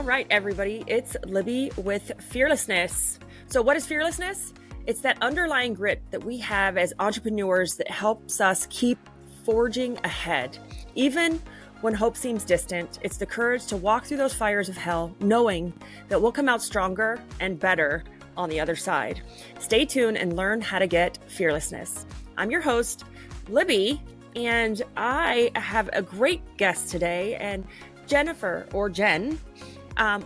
right, everybody, it's Libby with Fearlessness. So what is fearlessness? It's that underlying grit that we have as entrepreneurs that helps us keep forging ahead. Even when hope seems distant, it's the courage to walk through those fires of hell, knowing that we'll come out stronger and better on the other side. Stay tuned and learn how to get fearlessness. I'm your host, Libby, and I have a great guest today, and Jennifer, or Jen,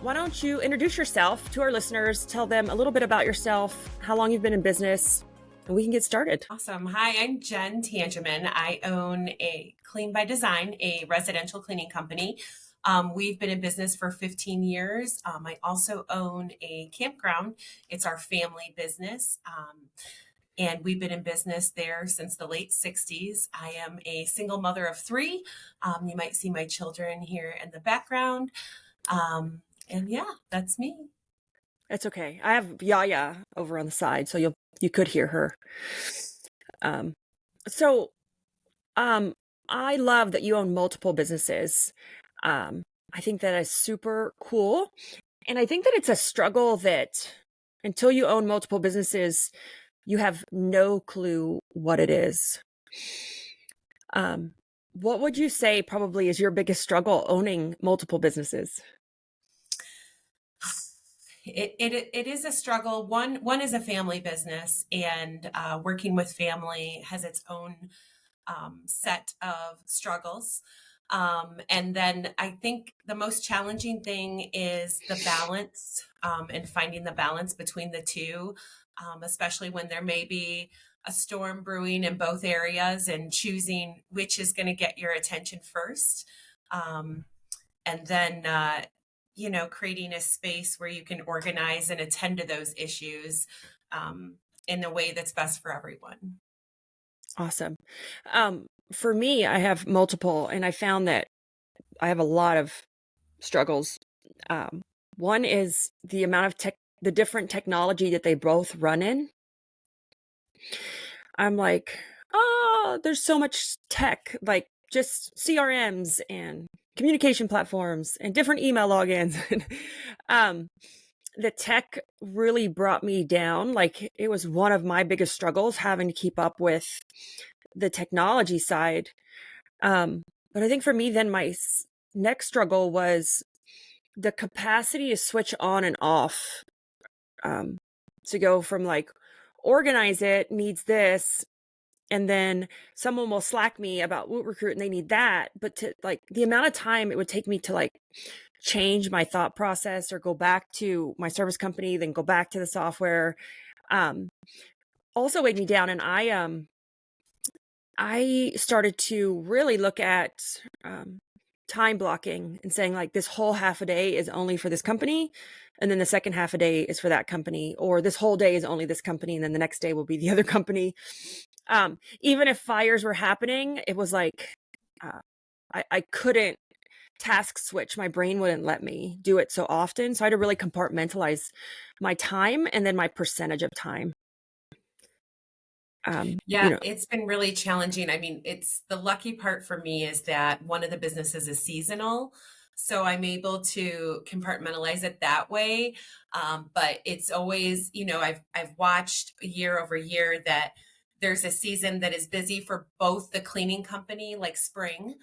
why don't you introduce yourself to our listeners, tell them a little bit about yourself, how long you've been in business, and we can get started. Awesome. Hi, I'm Jen Tangeman. I own a Clean by Design, a residential cleaning company. We've been in business for 15 years. I also own a campground. It's our family business. And we've been in business there since the late 60s. I am a single mother of three. You might see my children here in the background. And yeah, that's me. That's okay. I have Yaya over on the side, so you could hear her. So I love that you own multiple businesses. I think that is super cool. And I think that it's a struggle that until you own multiple businesses, you have no clue what it is. What would you say probably is your biggest struggle owning multiple businesses? It is a struggle. One is a family business, and working with family has its own set of struggles. And then I think the most challenging thing is the balance and finding the balance between the two, especially when there may be a storm brewing in both areas and choosing which is going to get your attention first. And then, creating a space where you can organize and attend to those issues in a way that's best for everyone. Awesome. For me, I have multiple, and I found that I have a lot of struggles. One is the amount of the different technology that they both run in. I'm like, oh, there's so much tech, like just CRMs and communication platforms and different email logins. The tech really brought me down. Like, it was one of my biggest struggles, having to keep up with the technology side. But I think for me, then my next struggle was the capacity to switch on and off. To go from like, organize it needs this, and then someone will Slack me about Woot Recruit and they need that. But to like the amount of time it would take me to like change my thought process or go back to my service company, then go back to the software, also weighed me down. And I started to really look at time blocking and saying like, this whole half a day is only for this company, and then the second half a day is for that company, or this whole day is only this company, and then the next day will be the other company. Even if fires were happening, it was like I couldn't task switch. My brain wouldn't let me do it so often. So I had to really compartmentalize my time and then my percentage of time. It's been really challenging. I mean, it's the lucky part for me is that one of the businesses is seasonal. So I'm able to compartmentalize it that way. But it's always, I've watched year over year that there's a season that is busy for both the cleaning company, like spring,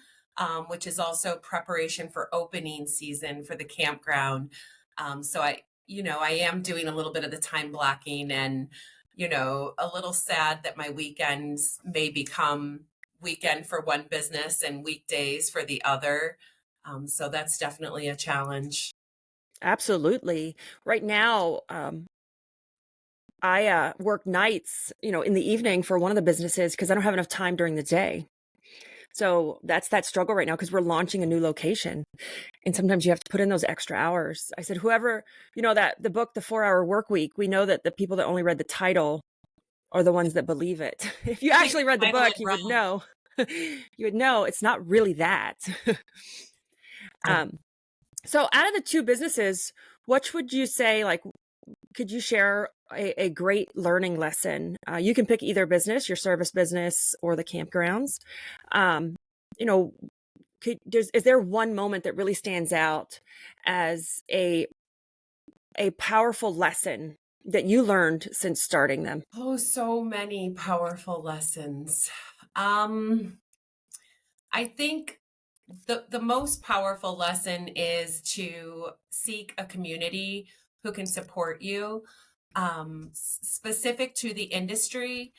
which is also preparation for opening season for the campground. So I am doing a little bit of the time blocking, and a little sad that my weekends may become weekend for one business and weekdays for the other. So that's definitely a challenge. Absolutely. Right now, I work nights, in the evening for one of the businesses because I don't have enough time during the day. So that's that struggle right now because we're launching a new location, and sometimes you have to put in those extra hours. I said, whoever, that the book, The 4-Hour Work Week, we know that the people that only read the title are the ones that believe it. If you actually read the book, you would know. You would know it's not really that. So out of the two businesses, which would you say, like, could you share a great learning lesson? You can pick either business, your service business or the campgrounds. is there one moment that really stands out as a powerful lesson that you learned since starting them? Oh, so many powerful lessons. Um, I think the most powerful lesson is to seek a community who can support you. Specific to the industry,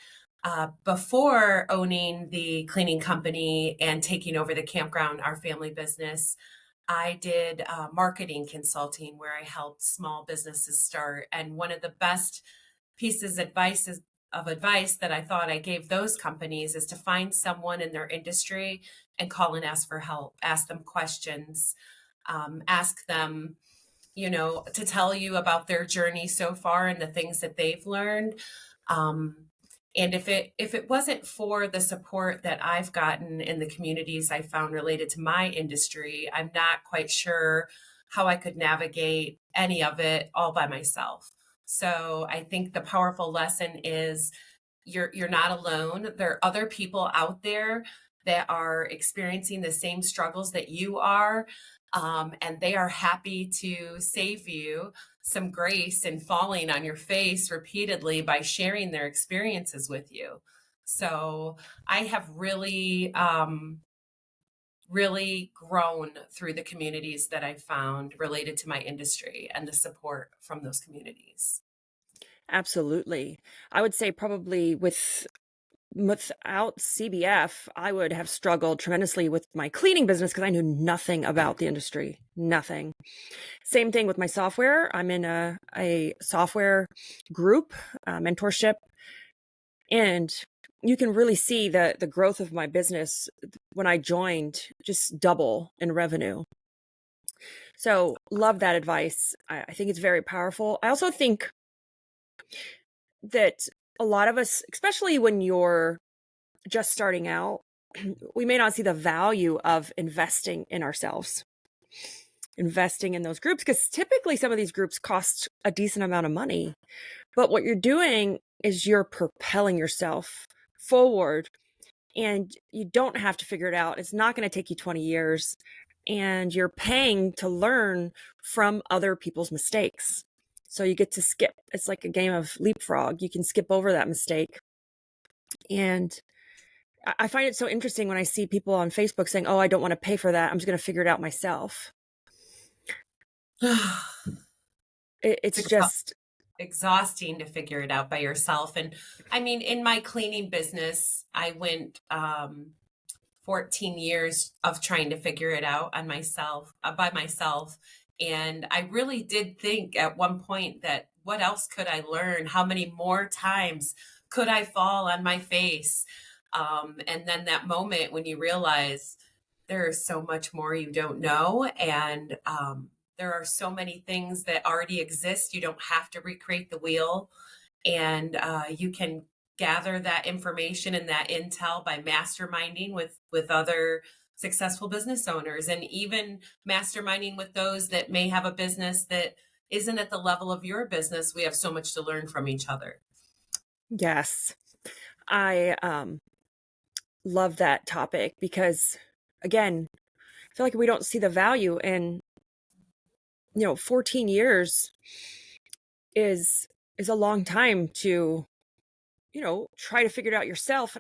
before owning the cleaning company and taking over the campground, our family business, I did marketing consulting where I helped small businesses start. And one of the best pieces of advice that I thought I gave those companies is to find someone in their industry and call and ask for help, ask them questions, ask them, to tell you about their journey so far and the things that they've learned. Um, and if it wasn't for the support that I've gotten in the communities I found related to my industry, I'm not quite sure how I could navigate any of it all by myself. So I think the powerful lesson is you're not alone. There are other people out there that are experiencing the same struggles that you are, and they are happy to save you some grace and falling on your face repeatedly by sharing their experiences with you. So I have really grown through the communities that I found related to my industry and the support from those communities. Absolutely. I would say probably without CBF, I would have struggled tremendously with my cleaning business because I knew nothing about the industry. Nothing. Same thing with my software. I'm in a software group, mentorship, and you can really see the growth of my business when I joined, just double in revenue. So love that advice. I think it's very powerful. I also think that a lot of us, especially when you're just starting out, we may not see the value of investing in ourselves, investing in those groups, because typically some of these groups cost a decent amount of money. But what you're doing is you're propelling yourself forward, and you don't have to figure it out. It's not going to take you 20 years, and you're paying to learn from other people's mistakes. So you get to skip. It's like a game of leapfrog. You can skip over that mistake. And I find it so interesting when I see people on Facebook saying, "Oh, I don't want to pay for that. I'm just going to figure it out myself." It's It's just, exhausting to figure it out by yourself. And I mean, in my cleaning business, I went 14 years of trying to figure it out on myself, by myself. And I really did think at one point that what else could I learn? How many more times could I fall on my face? And then that moment when you realize there is so much more you don't know. And there are so many things that already exist. You don't have to recreate the wheel. And you can gather that information and that intel by masterminding with other successful business owners, and even masterminding with those that may have a business that isn't at the level of your business. We have so much to learn from each other. yes. I love that topic because, again, I feel like we don't see the value in, 14 years is a long time to, try to figure it out yourself.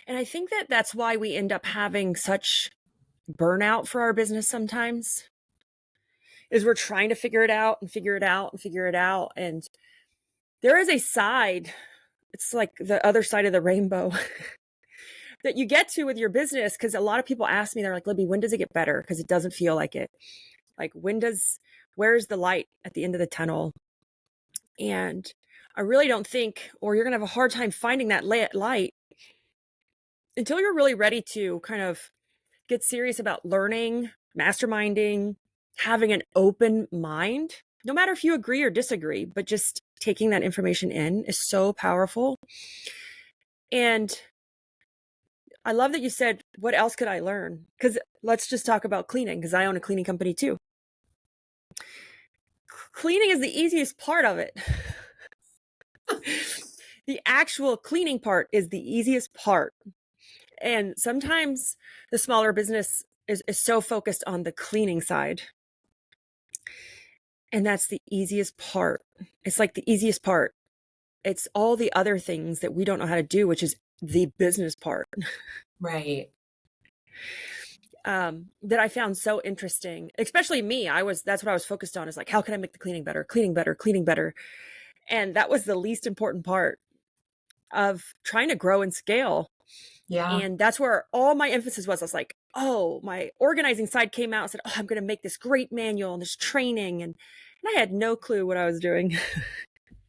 And I think that that's why we end up having such burnout for our business sometimes, is we're trying to figure it out and figure it out and figure it out. And there is a side, it's like the other side of the rainbow that you get to with your business. Cause a lot of people ask me, they're like, "Libby, when does it get better? Cause it doesn't feel like it. Like, where's the light at the end of the tunnel?" And I really don't think, or you're going to have a hard time finding that light until you're really ready to kind of get serious about learning, masterminding, having an open mind, no matter if you agree or disagree, but just taking that information in is so powerful. And I love that you said, "What else could I learn?" Because let's just talk about cleaning, because I own a cleaning company too. Cleaning is the easiest part of it. The actual cleaning part is the easiest part. And sometimes the smaller business is so focused on the cleaning side. And that's the easiest part. It's like the easiest part. It's all the other things that we don't know how to do, which is the business part. Right. That I found so interesting, especially me. That's what I was focused on, is like, how can I make the cleaning better, cleaning better, cleaning better? And that was the least important part of trying to grow and scale. Yeah. And that's where all my emphasis was. I was like, oh, my organizing side came out and said, oh, I'm going to make this great manual and this training. And I had no clue what I was doing.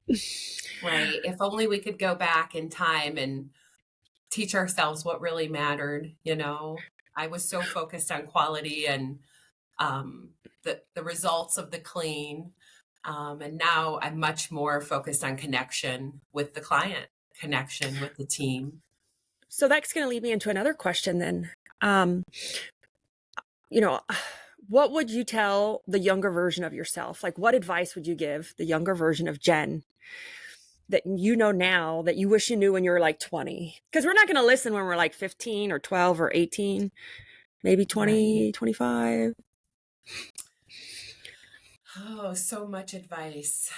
Right. If only we could go back in time and teach ourselves what really mattered, you know. I was so focused on quality and the results of the clean. And now I'm much more focused on connection with the client, connection with the team. So that's going to lead me into another question then. Um, you know, what would you tell the younger version of yourself? Like, what advice would you give the younger version of Jen that you know now that you wish you knew when you were like 20? Because we're not going to listen when we're like 15 or 12 or 18, maybe 20, Right. 25. Oh, so much advice.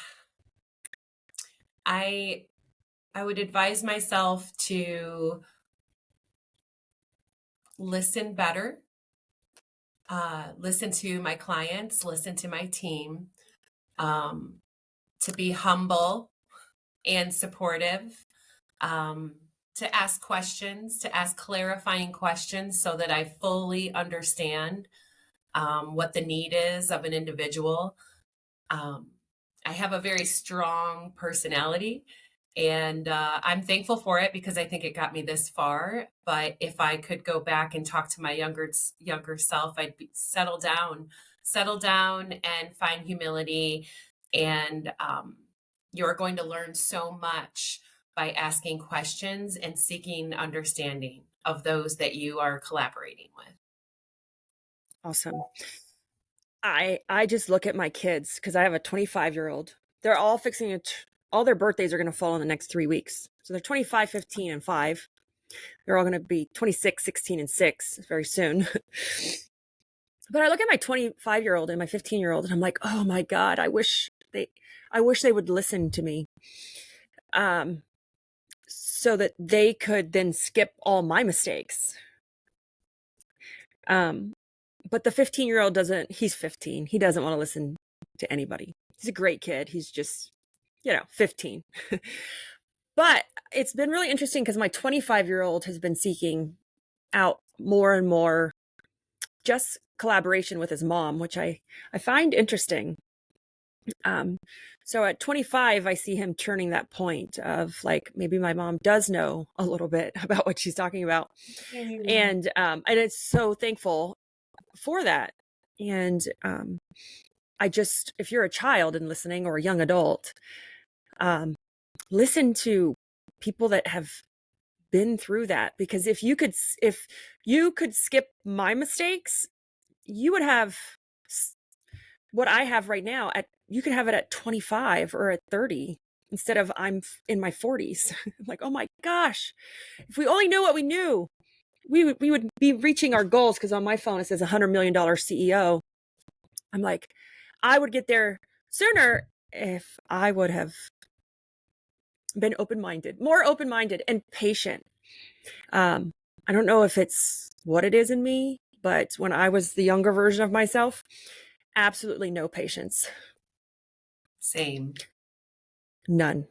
I would advise myself to listen better, listen to my clients, listen to my team, um, to be humble and supportive, um, to ask questions, to ask clarifying questions so that I fully understand what the need is of an individual. Um, I have a very strong personality, and I'm thankful for it because I think it got me this far. But if I could go back and talk to my younger self, I'd settle down, and find humility. And you're going to learn so much by asking questions and seeking understanding of those that you are collaborating with. Awesome. I just look at my kids because I have a 25-year-old. They're all fixing it. All their birthdays are going to fall in the next 3 weeks. So they're 25, 15, and 5. They're all going to be 26, 16, and 6 very soon. But I look at my 25-year-old and my 15-year-old, and I'm like, oh my God, I wish they would listen to me. So that they could then skip all my mistakes. But the 15-year-old he's 15. He doesn't want to listen to anybody. He's a great kid. He's just, 15. But it's been really interesting because my 25-year-old has been seeking out more and more just collaboration with his mom, which I find interesting. So at 25, I see him turning that point of like, maybe my mom does know a little bit about what she's talking about. And it's so thankful for that. And if you're a child and listening, or a young adult, listen to people that have been through that, because if you could skip my mistakes, you would have what I have right now. You could have it at 25 or at 30 instead of I'm in my 40s. Like, oh my gosh, if we only knew what we knew, we would be reaching our goals. Because on my phone it says $100 million CEO. I'm like, I would get there sooner if I would have been more open-minded and patient. I don't know if it's what it is in me, but when I was the younger version of myself, absolutely no patience. Same. None.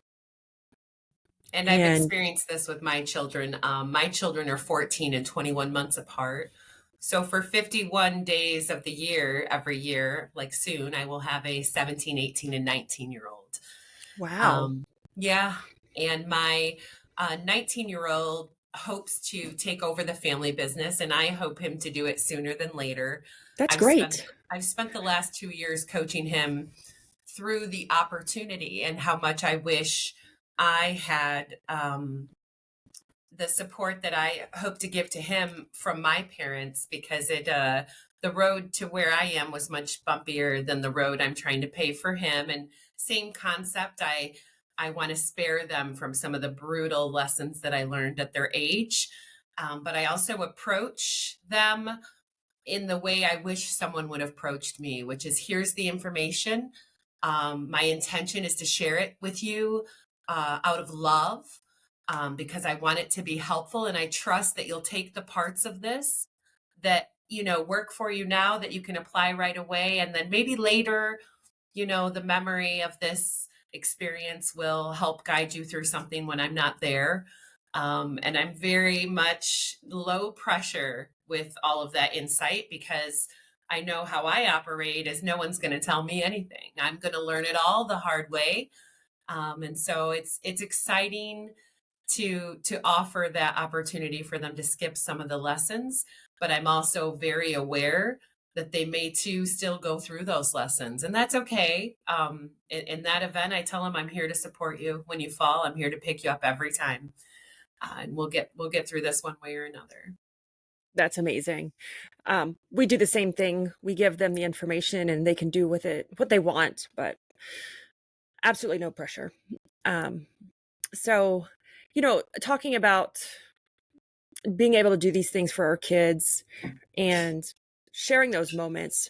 And I've experienced this with my children. My children are 14 and 21 months apart. So for 51 days of the year, every year, like soon, I will have a 17, 18, and 19-year-old. Wow. Yeah. And my 19-year-old hopes to take over the family business, and I hope him to do it sooner than later. That's great. I've spent the last 2 years coaching him through the opportunity, and how much I wish I had the support that I hope to give to him from my parents, because the road to where I am was much bumpier than the road I'm trying to pave for him. And same concept, I want to spare them from some of the brutal lessons that I learned at their age. But I also approach them in the way I wish someone would have approached me, which is here's the information. My intention is to share it with you out of love because I want it to be helpful. And I trust that you'll take the parts of this that, work for you now that you can apply right away. And then maybe later, the memory of this experience will help guide you through something when I'm not there. And I'm very much low pressure with all of that insight because I know how I operate is no one's going to tell me anything. I'm going to learn it all the hard way. And so it's exciting to offer that opportunity for them to skip some of the lessons, but I'm also very aware that they may too still go through those lessons, and that's okay. In that event, I tell them I'm here to support you when you fall. I'm here to pick you up every time, and we'll get through this one way or another. That's amazing. We do the same thing. We give them the information and they can do with it what they want, but absolutely no pressure. So, talking about being able to do these things for our kids and sharing those moments,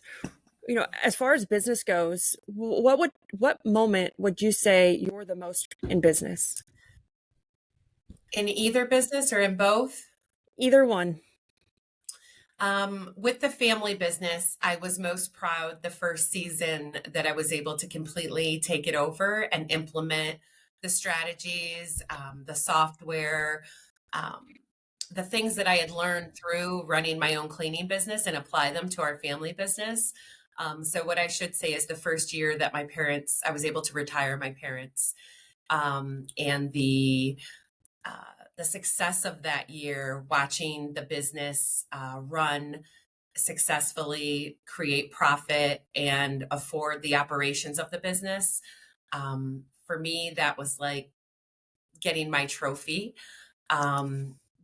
as far as business goes, what moment would you say you're the most in business? In either business or in both? Either one. With the family business, I was most proud the first season that I was able to completely take it over and implement the strategies, the software, um, the things that I had learned through running my own cleaning business and apply them to our family business. So what I should say is the first year that I was able to retire my parents, and the success of that year, watching the business run successfully, create profit, and afford the operations of the business. For me, that was like getting my trophy.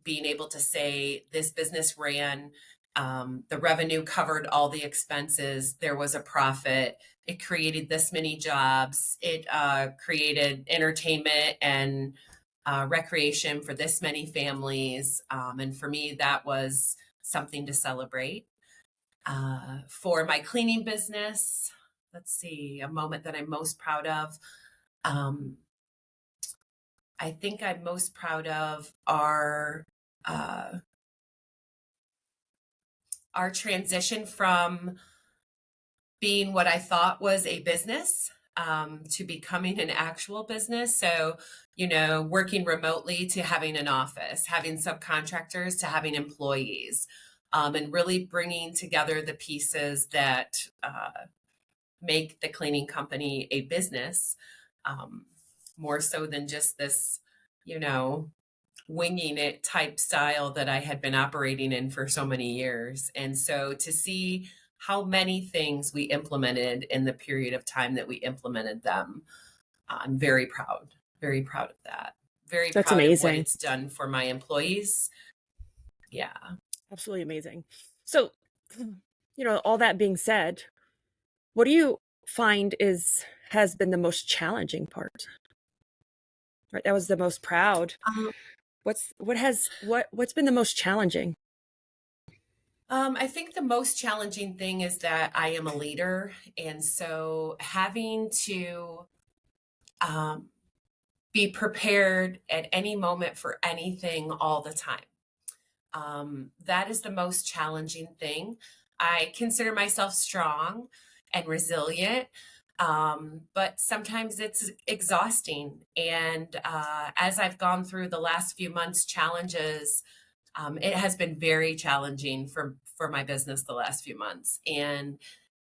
Being able to say this business ran, the revenue covered all the expenses, there was a profit, it created this many jobs, it created entertainment and recreation for this many families. And for me, that was something to celebrate. For my cleaning business, let's see, a moment that I'm most proud of. I think I'm most proud of our transition from being what I thought was a business to becoming an actual business. So, working remotely to having an office, having subcontractors to having employees, and really bringing together the pieces that make the cleaning company a business, more so than just this, winging it type style that I had been operating in for so many years. And so to see how many things we implemented in the period of time that we implemented them, I'm very proud of that. Very That's proud of what amazing. it's done for my employees. Yeah. Absolutely amazing. So, all that being said, what do you find has been the most challenging part? Right, that was the most proud. Um, What's been the most challenging? I think the most challenging thing is that I am a leader. And so having to um, be prepared at any moment for anything all the time. That is the most challenging thing. I consider myself strong and resilient, but sometimes it's exhausting. And as I've gone through the last few months' challenges, it has been very challenging for my business the last few months. And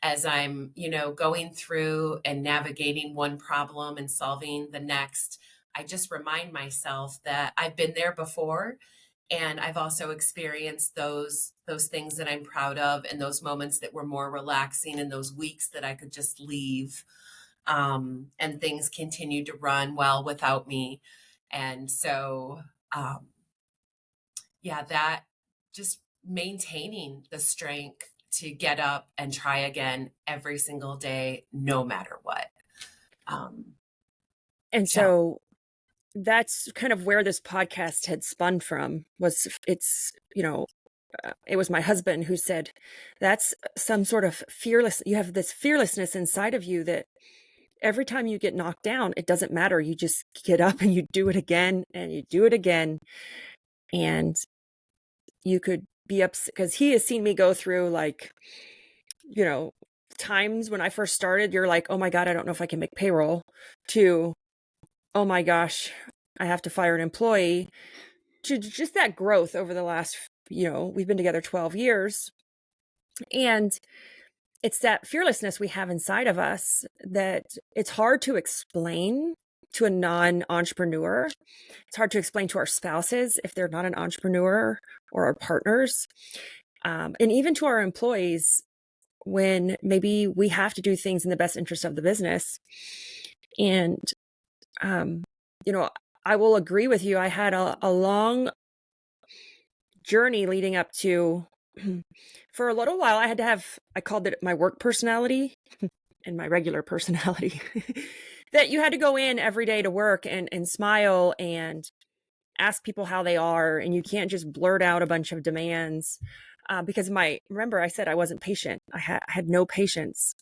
as I'm, going through and navigating one problem and solving the next, I just remind myself that I've been there before, and I've also experienced those things that I'm proud of, and those moments that were more relaxing, and those weeks that I could just leave, and things continued to run well without me. And so, um, yeah, that just maintaining the strength to get up and try again every single day, no matter what. Um, And challenge. so that's kind of where this podcast had spun from. Was it's it was my husband who said, that's some sort of you have this fearlessness inside of you that every time you get knocked down, it doesn't matter. You just get up and you do it again and you do it again. And you could be upset because he has seen me go through, like, times when I first started, you're like, oh my God, I don't know if I can make payroll, to, oh my gosh, I have to fire an employee, to just that growth over the last, we've been together 12 years. And it's that fearlessness we have inside of us that it's hard to explain to a non-entrepreneur. It's hard to explain to our spouses if they're not an entrepreneur, or our partners, and even to our employees when maybe we have to do things in the best interest of the business. And, I will agree with you. I had a long journey leading up to, for a little while, I called it my work personality and my regular personality, that you had to go in every day to work and smile and ask people how they are. And you can't just blurt out a bunch of demands, because remember I said I wasn't patient. I had no patience,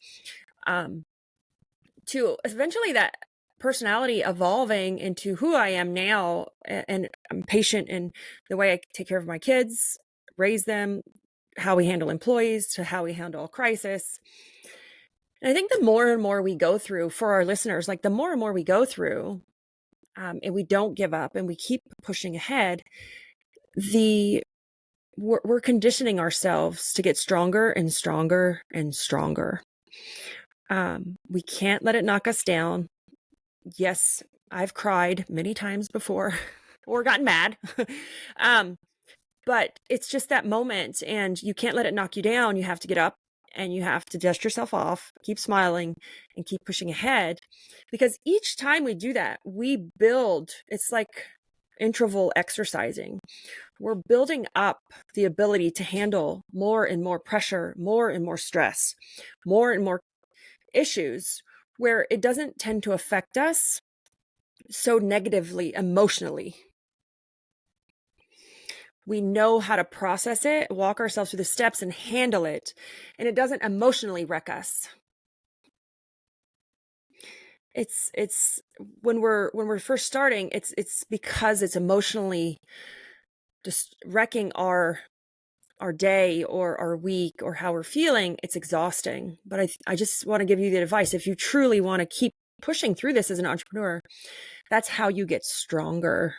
to eventually that personality evolving into who I am now. And I'm patient in the way I take care of my kids, raise them, how we handle employees, to how we handle a crisis. And I think the more and more we go through, for our listeners, like the more and more we go through, and we don't give up and we keep pushing ahead, we're conditioning ourselves to get stronger and stronger and stronger. We can't let it knock us down. Yes, I've cried many times before or gotten mad. But it's just that moment, and you can't let it knock you down. You have to get up and you have to dust yourself off, keep smiling, and keep pushing ahead. Because each time we do that, we build, it's like interval exercising. We're building up the ability to handle more and more pressure, more and more stress, more and more issues, where it doesn't tend to affect us so negatively emotionally. We know how to process it, walk ourselves through the steps and handle it, and it doesn't emotionally wreck us. It's when we're first starting, it's because it's emotionally just wrecking our day or our week or how we're feeling. It's exhausting. But I just want to give you the advice. If you truly want to keep pushing through this as an entrepreneur, that's how you get stronger.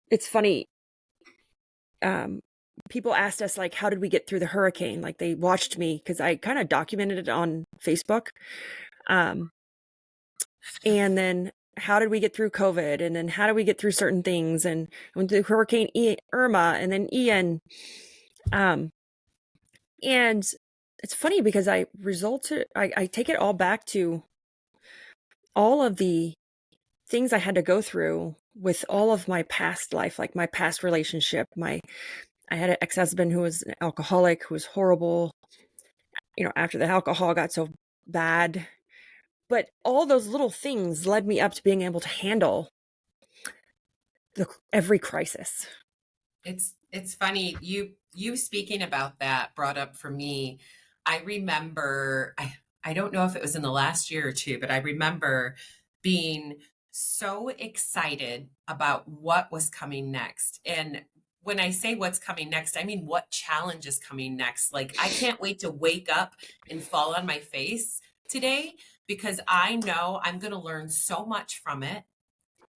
It's funny. People asked us, like, how did we get through the hurricane? Like, they watched me because I kind of documented it on Facebook. And then how did we get through COVID? And then how did we get through certain things? And went through Hurricane Irma and then Ian. And it's funny because I take it all back to all of the things I had to go through with all of my past life, like my past relationship. I had an ex-husband who was an alcoholic, who was horrible, after the alcohol got so bad. But all those little things led me up to being able to handle every crisis. It's funny, you speaking about that brought up for me. I remember, I don't know if it was in the last year or two, but I remember being so excited about what was coming next. And when I say what's coming next, I mean what challenge is coming next. Like, I can't wait to wake up and fall on my face today, because I know I'm going to learn so much from it,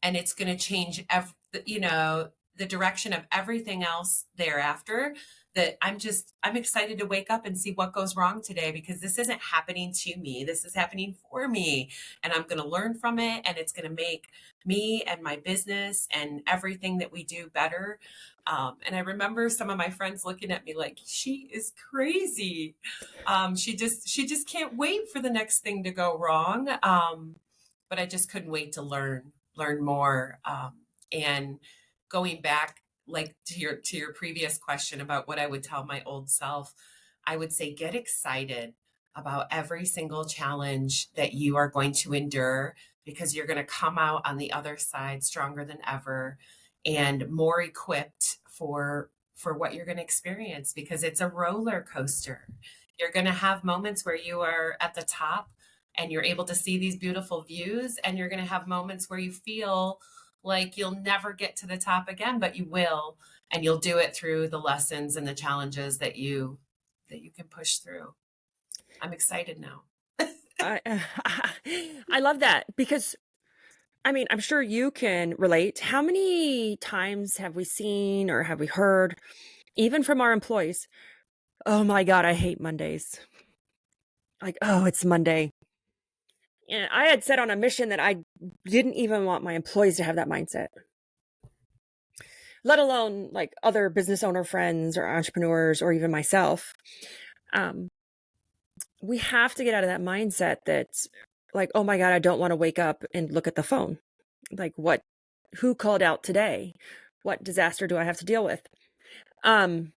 and it's going to change the direction of everything else thereafter. That I'm excited to wake up and see what goes wrong today, because this isn't happening to me. This is happening for me, and I'm going to learn from it, and it's going to make me and my business and everything that we do better. And I remember some of my friends looking at me like, she is crazy. She just can't wait for the next thing to go wrong. But I just couldn't wait to learn more. And going back, like, to your previous question about what I would tell my old self, I would say, get excited about every single challenge that you are going to endure, because you're going to come out on the other side stronger than ever and more equipped for what you're going to experience, because it's a roller coaster. You're going to have moments where you are at the top and you're able to see these beautiful views, and you're going to have moments where you feel like you'll never get to the top again, but you will, and you'll do it through the lessons and the challenges that you can push through. I'm excited now. I, I love that, because I mean, I'm sure you can relate. How many times have we seen or have we heard, even from our employees, oh my God, I hate Mondays. Like, oh, it's Monday. And I had set on a mission that I didn't even want my employees to have that mindset, let alone like other business owner friends or entrepreneurs or even myself. We have to get out of that mindset that's like, oh my God, I don't want to wake up and look at the phone. Like, who called out today? What disaster do I have to deal with? And,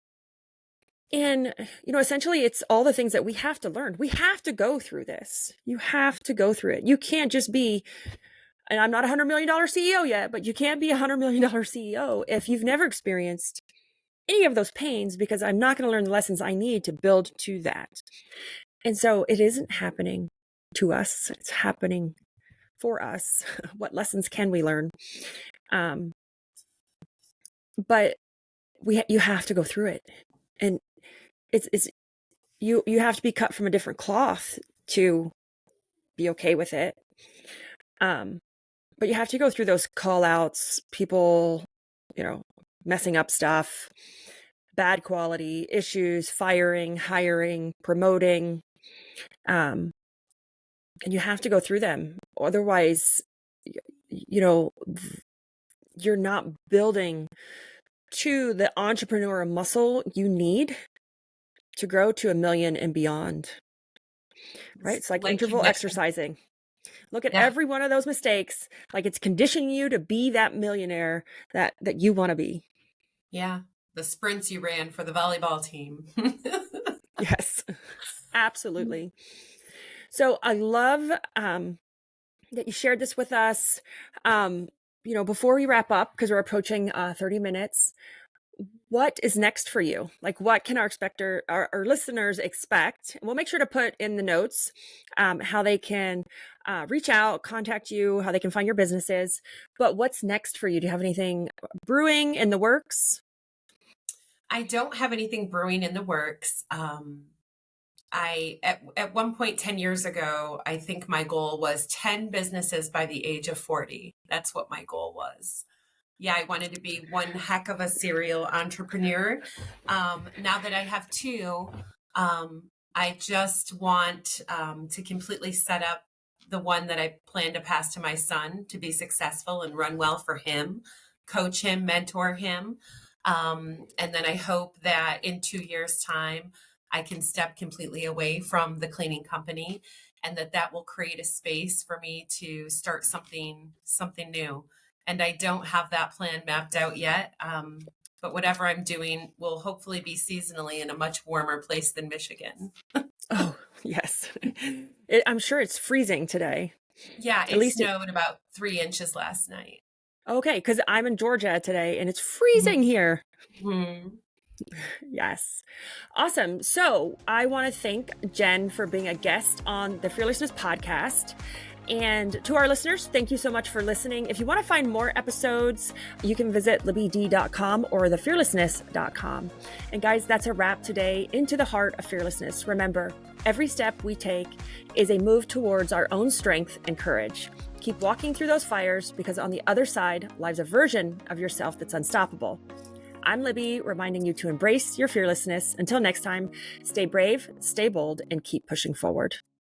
essentially it's all the things that we have to learn. We have to go through this. You have to go through it. You can't just be, and I'm not a $100 million CEO yet, but you can't be a $100 million CEO if you've never experienced any of those pains, because I'm not going to learn the lessons I need to build to that. And so it isn't happening to us. It's happening for us. What lessons can we learn? But you have to go through it. And you have to be cut from a different cloth to be okay with it. But you have to go through those call outs, people, messing up stuff, bad quality, issues, firing, hiring, promoting. And you have to go through them. Otherwise, you're not building to the entrepreneurial muscle you need to grow to 1 million and beyond. Right? It's like interval exercising. Look at every one of those mistakes, like it's conditioning you to be that millionaire that you want to be. Yeah. The sprints you ran for the volleyball team. Yes, absolutely. So I love that you shared this with us. Before we wrap up, because we're approaching 30 minutes, what is next for you? Like, what can our listeners expect? And we'll make sure to put in the notes how they can reach out, contact you, how they can find your businesses. But what's next for you? Do you have anything brewing in the works? I don't have anything brewing in the works. At one point 10 years ago, I think my goal was 10 businesses by the age of 40. That's what my goal was. Yeah, I wanted to be one heck of a serial entrepreneur. Now that I have 2, I just want to completely set up the one that I plan to pass to my son to be successful and run well for him, coach him, mentor him. And then I hope that in 2 years' time, I can step completely away from the cleaning company, and that will create a space for me to start something new. And I don't have that plan mapped out yet. But whatever I'm doing will hopefully be seasonally in a much warmer place than Michigan. Oh, yes. I'm sure it's freezing today. Yeah, it snowed about 3 inches last night. Okay, because I'm in Georgia today and it's freezing here. Mm-hmm. Yes. Awesome. So I want to thank Jen for being a guest on the Fearlessness podcast. And to our listeners, thank you so much for listening. If you want to find more episodes, you can visit libbyd.com or thefearlessness.com. And guys, that's a wrap today into the heart of fearlessness. Remember, every step we take is a move towards our own strength and courage. Keep walking through those fires, because on the other side lies a version of yourself that's unstoppable. I'm Libby, reminding you to embrace your fearlessness. Until next time, stay brave, stay bold, and keep pushing forward.